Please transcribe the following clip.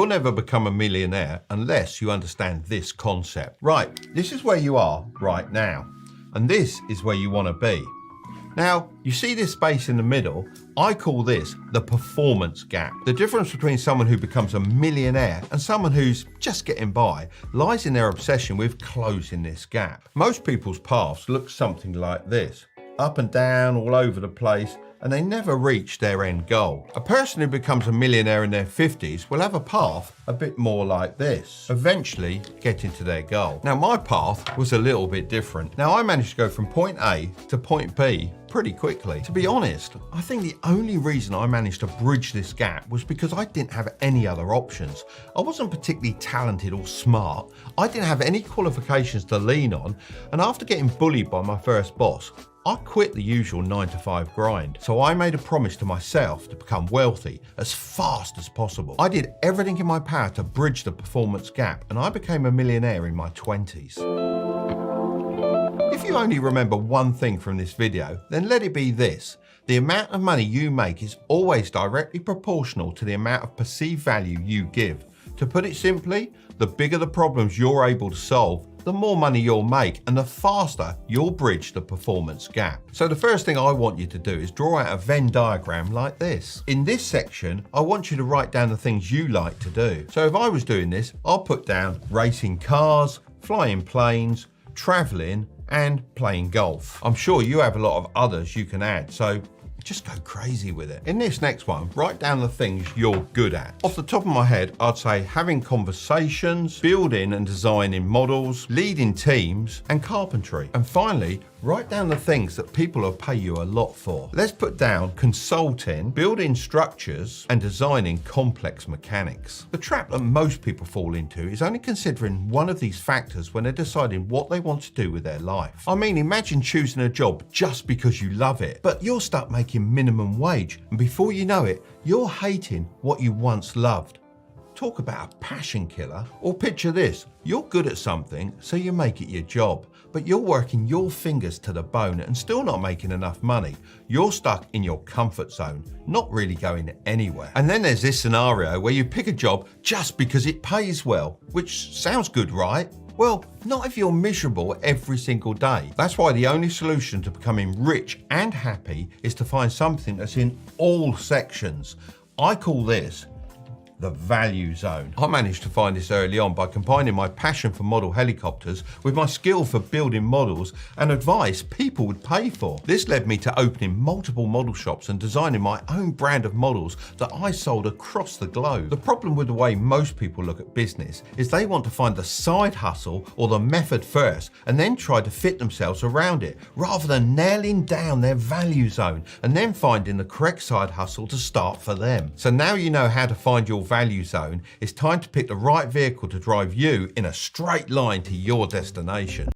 You'll never become a millionaire unless you understand this concept. Right, this is where you are right now, and this is where you want to be. Now, you see this space in the middle? I call this the performance gap. The difference between someone who becomes a millionaire and someone who's just getting by lies in their obsession with closing this gap. Most people's paths look something like this, up and down all over the place, and they never reach their end goal. A person who becomes a millionaire in their 50s will have a path a bit more like this, eventually getting to their goal. Now, my path was a little bit different. Now, I managed to go from point A to point B pretty quickly. To be honest, I think the only reason I managed to bridge this gap was because I didn't have any other options. I wasn't particularly talented or smart. I didn't have any qualifications to lean on, and after getting bullied by my first boss, I quit the usual 9-to-5 grind. So I made a promise to myself to become wealthy as fast as possible. I did everything in my power to bridge the performance gap, and I became a millionaire in my 20s. If you only remember one thing from this video, then let it be this. The amount of money you make is always directly proportional to the amount of perceived value you give. To put it simply, the bigger the problems you're able to solve, the more money you'll make and the faster you'll bridge the performance gap. So the first thing I want you to do is draw out a Venn diagram like this. In this section, I want you to write down the things you like to do. So if I was doing this, I'll put down racing cars, flying planes, traveling, and playing golf. I'm sure you have a lot of others you can add, so just go crazy with it. In this next one, write down the things you're good at. Off the top of my head, I'd say having conversations, building and designing models, leading teams, and carpentry. And finally, write down the things that people will pay you a lot for. Let's put down consulting, building structures, and designing complex mechanics. The trap that most people fall into is only considering one of these factors when they're deciding what they want to do with their life. I mean, imagine choosing a job just because you love it, but you're stuck making minimum wage, and before you know it, you're hating what you once loved. Talk about a passion killer. Or picture this, you're good at something, so you make it your job, but you're working your fingers to the bone and still not making enough money. You're stuck in your comfort zone, not really going anywhere. And then there's this scenario where you pick a job just because it pays well, which sounds good, right? Well, not if you're miserable every single day. That's why the only solution to becoming rich and happy is to find something that's in all sections. I call this the value zone. I managed to find this early on by combining my passion for model helicopters with my skill for building models and advice people would pay for. This led me to opening multiple model shops and designing my own brand of models that I sold across the globe. The problem with the way most people look at business is they want to find the side hustle or the method first and then try to fit themselves around it, rather than nailing down their value zone and then finding the correct side hustle to start for them. So now you know how to find your value zone, it's time to pick the right vehicle to drive you in a straight line to your destination.